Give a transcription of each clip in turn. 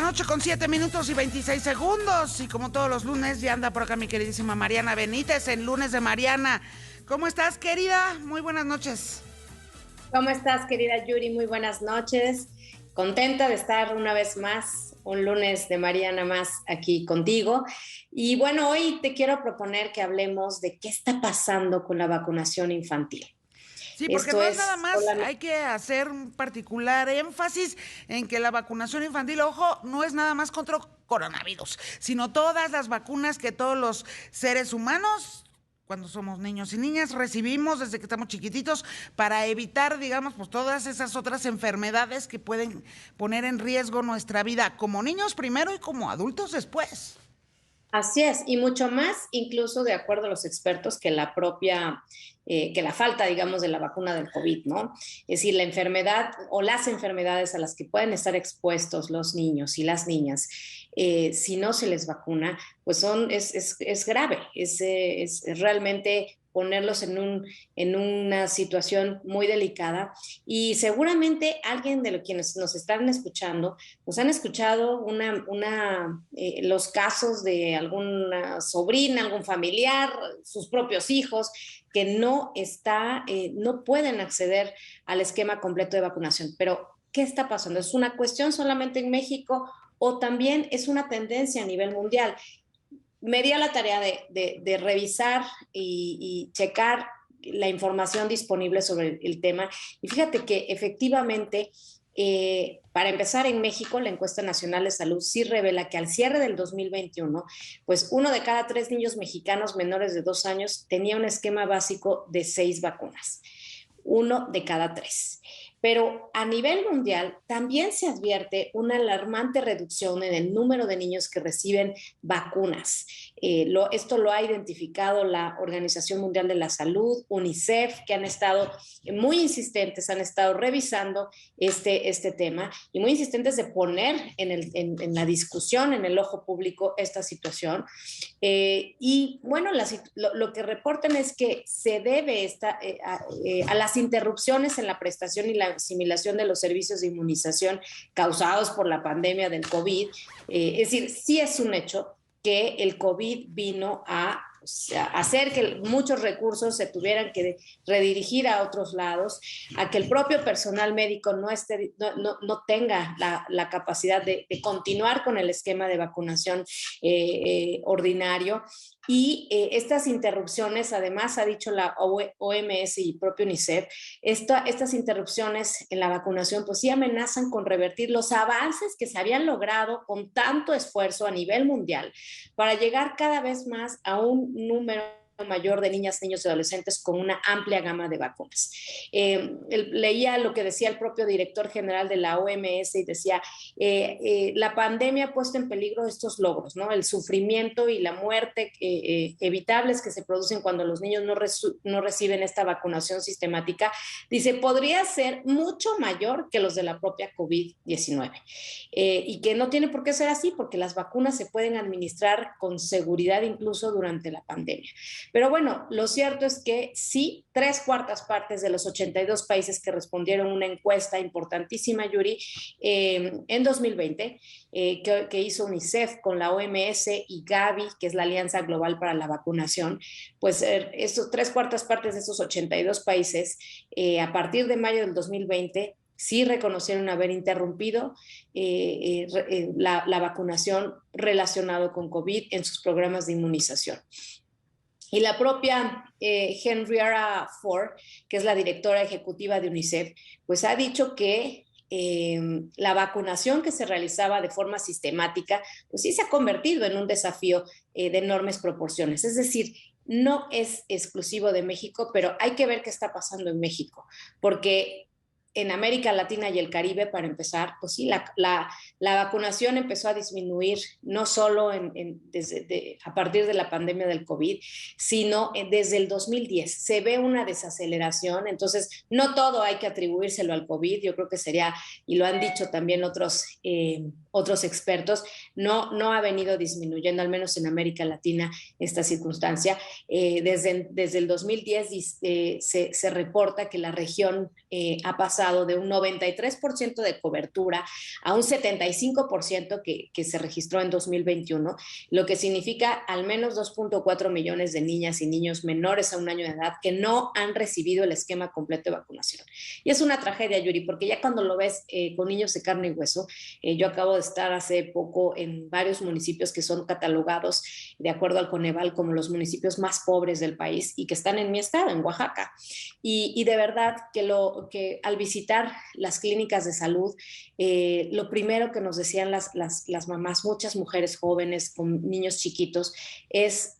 noche con 7 minutos y 26 segundos. Y como todos los lunes, ya anda por acá mi queridísima Mariana Benítez en Lunes de Mariana. ¿Cómo estás, querida? Muy buenas noches. ¿Cómo estás, querida Yuri? Muy buenas noches. Contenta de estar una vez más, un lunes de Mariana más aquí contigo. Y bueno, hoy te quiero proponer que hablemos de qué está pasando con la vacunación infantil. Sí, porque Esto no es nada es más, hay que hacer un particular énfasis en que la vacunación infantil, ojo, no es nada más contra coronavirus, sino todas las vacunas que todos los seres humanos, cuando somos niños y niñas, recibimos desde que estamos chiquititos para evitar, digamos, pues todas esas otras enfermedades que pueden poner en riesgo nuestra vida como niños primero y como adultos después. Así es, y mucho más, incluso de acuerdo a los expertos, que que la falta, digamos, de la vacuna del COVID, ¿no? Es decir, la enfermedad o las enfermedades a las que pueden estar expuestos los niños y las niñas, si no se les vacuna, pues es grave, es realmente ponerlos en una situación muy delicada. Y seguramente alguien de quienes nos están escuchando, nos han escuchado los casos de alguna sobrina, algún familiar, sus propios hijos, que no pueden acceder al esquema completo de vacunación. Pero, ¿qué está pasando? ¿Es una cuestión solamente en México o también es una tendencia a nivel mundial? Me di a la tarea de revisar y checar la información disponible sobre el tema. Y fíjate que efectivamente, para empezar, en México, la encuesta nacional de salud sí revela que al cierre del 2021, pues 1 de cada 3 niños mexicanos menores de 2 años tenía un esquema básico de 6 vacunas. 1 de cada 3. Pero a nivel mundial también se advierte una alarmante reducción en el número de niños que reciben vacunas. Esto lo ha identificado la Organización Mundial de la Salud, UNICEF, que han estado muy insistentes, han estado revisando este tema y muy insistentes de poner en la discusión, en el ojo público, esta situación. Y bueno, lo que reportan es que se debe a las interrupciones en la prestación y la asimilación de los servicios de inmunización causados por la pandemia del COVID. Es decir, sí es un hecho que el COVID vino a hacer que muchos recursos se tuvieran que redirigir a otros lados, a que el propio personal médico no tenga la capacidad de continuar con el esquema de vacunación ordinario. Y estas interrupciones, además, ha dicho la OMS y propio UNICEF, estas interrupciones en la vacunación pues sí amenazan con revertir los avances que se habían logrado con tanto esfuerzo a nivel mundial para llegar cada vez más a un número mayor de niñas, niños y adolescentes con una amplia gama de vacunas. Leía lo que decía el propio director general de la OMS y decía, la pandemia ha puesto en peligro estos logros, ¿no? El sufrimiento y la muerte evitables que se producen cuando los niños no reciben esta vacunación sistemática. Dice, podría ser mucho mayor que los de la propia COVID-19. Y que no tiene por qué ser así, porque las vacunas se pueden administrar con seguridad incluso durante la pandemia. Pero bueno, lo cierto es que sí, 3/4 de los 82 países que respondieron a una encuesta importantísima, Yuri, en 2020, que hizo UNICEF con la OMS y Gavi, que es la Alianza Global para la Vacunación, pues esos 3/4 de esos 82 países, a partir de mayo del 2020, sí reconocieron haber interrumpido la vacunación relacionada con COVID en sus programas de inmunización. Y la propia Henrietta Ford, que es la directora ejecutiva de UNICEF, pues ha dicho que la vacunación que se realizaba de forma sistemática, pues sí se ha convertido en un desafío de enormes proporciones. Es decir, no es exclusivo de México, pero hay que ver qué está pasando en México, porque en América Latina y el Caribe, para empezar, pues sí, la vacunación empezó a disminuir no solo a partir de la pandemia del COVID, sino desde el 2010. Se ve una desaceleración, entonces no todo hay que atribuírselo al COVID, yo creo que sería, y lo han dicho también otros expertos, no ha venido disminuyendo, al menos en América Latina, esta circunstancia. Desde el 2010 se reporta que la región ha pasado pasado de un 93% de cobertura a un 75% que se registró en 2021, lo que significa al menos 2.4 millones de niñas y niños menores a un año de edad que no han recibido el esquema completo de vacunación. Y es una tragedia, Yuri, porque ya cuando lo ves con niños de carne y hueso, yo acabo de estar hace poco en varios municipios que son catalogados de acuerdo al Coneval como los municipios más pobres del país y que están en mi estado, en Oaxaca. Y de verdad que al visitar las clínicas de salud, lo primero que nos decían las mamás, muchas mujeres jóvenes con niños chiquitos, es: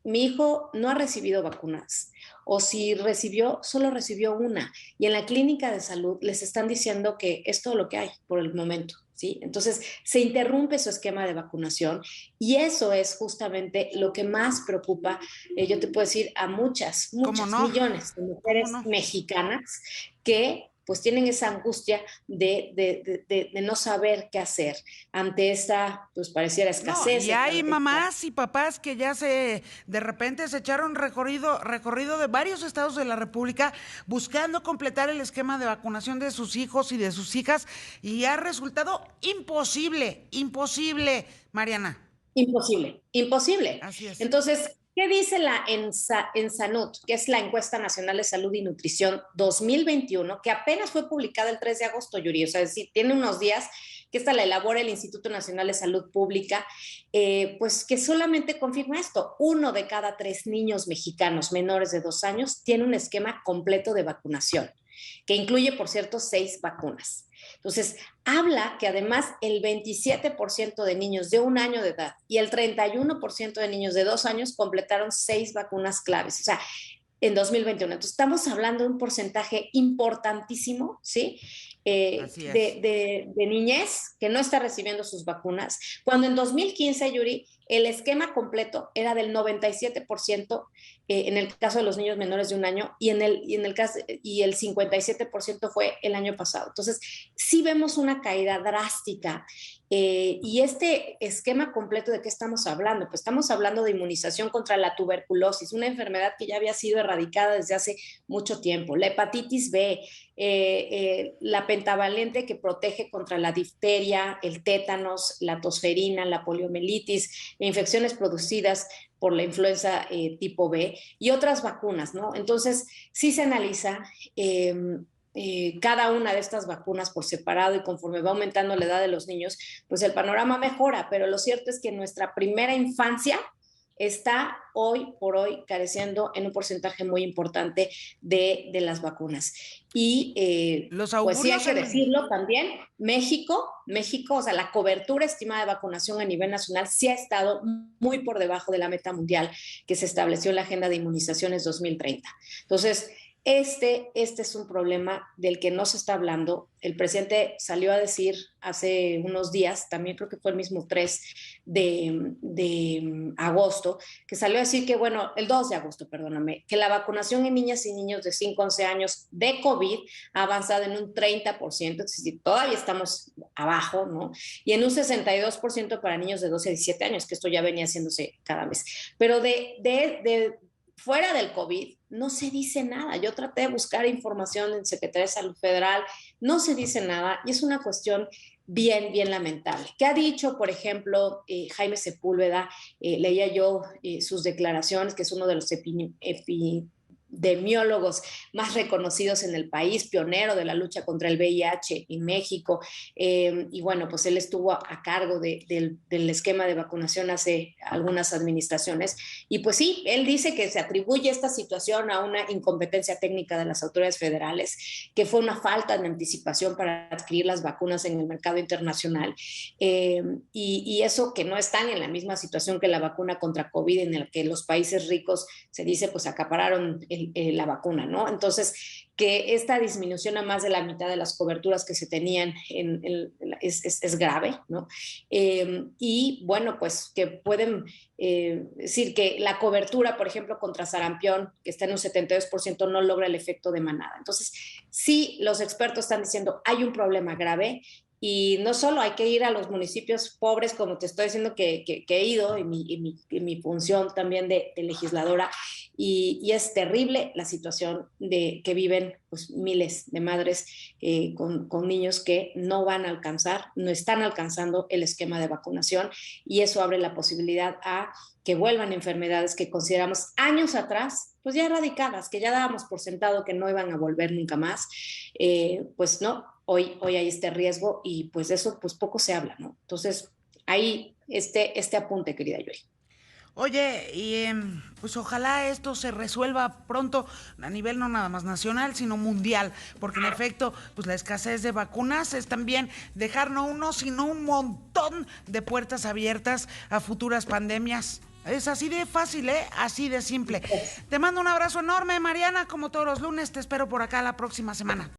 mi hijo no ha recibido vacunas, o si recibió, solo recibió una. Y en la clínica de salud les están diciendo que es todo lo que hay por el momento, ¿sí? Entonces se interrumpe su esquema de vacunación y eso es justamente lo que más preocupa, yo te puedo decir, a muchas, ¿Cómo no? millones de ¿Cómo mujeres no? mexicanas que pues tienen esa angustia de no saber qué hacer ante esta, pues pareciera No, escasez. y hay mamás y papás que ya de repente se echaron recorrido de varios estados de la República buscando completar el esquema de vacunación de sus hijos y de sus hijas y ha resultado imposible, Mariana. Imposible, imposible. Así es. Entonces, ¿qué dice la ENSANUT, que es la Encuesta Nacional de Salud y Nutrición 2021, que apenas fue publicada el 3 de agosto, Yuri? O sea, es decir, tiene unos días que esta la elabora el Instituto Nacional de Salud Pública, pues que solamente confirma esto: 1 de cada 3 niños mexicanos menores de 2 años tiene un esquema completo de vacunación, que incluye, por cierto, 6 vacunas. Entonces, habla que además el 27% de niños de 1 año de edad y el 31% de niños de 2 años completaron 6 vacunas claves. O sea, en 2021. Entonces, estamos hablando de un porcentaje importantísimo, ¿sí? Así es. De niñez que no está recibiendo sus vacunas, cuando en 2015, Yuri, el esquema completo era del 97% en el caso de los niños menores de 1 año y el 57% fue el año pasado. Entonces, sí vemos una caída drástica. Y este esquema completo, ¿de qué estamos hablando? Pues estamos hablando de inmunización contra la tuberculosis, una enfermedad que ya había sido erradicada desde hace mucho tiempo, la hepatitis B, la pentavalente que protege contra la difteria, el tétanos, la tosferina, la poliomielitis, infecciones producidas por la influenza tipo B y otras vacunas, ¿no? Entonces, sí se analiza cada una de estas vacunas por separado y conforme va aumentando la edad de los niños, pues el panorama mejora, pero lo cierto es que nuestra primera infancia está hoy por hoy careciendo en un porcentaje muy importante de las vacunas. Y Los pues sí hay augurios que decirlo también, México, o sea, la cobertura estimada de vacunación a nivel nacional sí ha estado muy por debajo de la meta mundial que se estableció en la Agenda de Inmunizaciones 2030. Entonces, este es un problema del que no se está hablando. El presidente salió a decir hace unos días, también creo que fue el mismo 3 de agosto, que salió a decir que, bueno, el 2 de agosto, perdóname, que la vacunación en niñas y niños de 5 a 11 años de COVID ha avanzado en un 30%, es decir, todavía estamos abajo, ¿no? Y en un 62% para niños de 12 a 17 años, que esto ya venía haciéndose cada mes. Pero fuera del COVID, no se dice nada. Yo traté de buscar información en Secretaría de Salud Federal, no se dice nada y es una cuestión bien lamentable. ¿Qué ha dicho, por ejemplo, Jaime Sepúlveda? Leía yo sus declaraciones, que es uno de los epidemiólogos más reconocidos en el país, pionero de la lucha contra el VIH en México, y bueno, pues él estuvo a cargo del esquema de vacunación hace algunas administraciones, y pues sí, él dice que se atribuye esta situación a una incompetencia técnica de las autoridades federales, que fue una falta de anticipación para adquirir las vacunas en el mercado internacional, y eso que no están en la misma situación que la vacuna contra COVID, en el que los países ricos, se dice, pues acapararon la vacuna, ¿no? Entonces, que esta disminución a más de la mitad de las coberturas que se tenían es grave, ¿no? Y bueno, pues que pueden decir que la cobertura, por ejemplo, contra sarampión, que está en un 72%, no logra el efecto de manada. Entonces, sí, los expertos están diciendo, hay un problema grave Y no solo hay que ir a los municipios pobres, como te estoy diciendo que he ido en mi función también de legisladora, y es terrible la situación que viven pues, miles de madres con niños que no van a alcanzar, no están alcanzando el esquema de vacunación, y eso abre la posibilidad a que vuelvan enfermedades que consideramos años atrás, pues ya erradicadas, que ya dábamos por sentado que no iban a volver nunca más, pues no, hoy hay este riesgo y pues de eso pues poco se habla, ¿no? Entonces, ahí este apunte, querida Yuri. Oye, y pues ojalá esto se resuelva pronto a nivel no nada más nacional, sino mundial, porque en efecto, pues la escasez de vacunas es también dejar no uno, sino un montón de puertas abiertas a futuras pandemias. Es así de fácil, ¿eh? Así de simple. Te mando un abrazo enorme, Mariana, como todos los lunes, te espero por acá la próxima semana.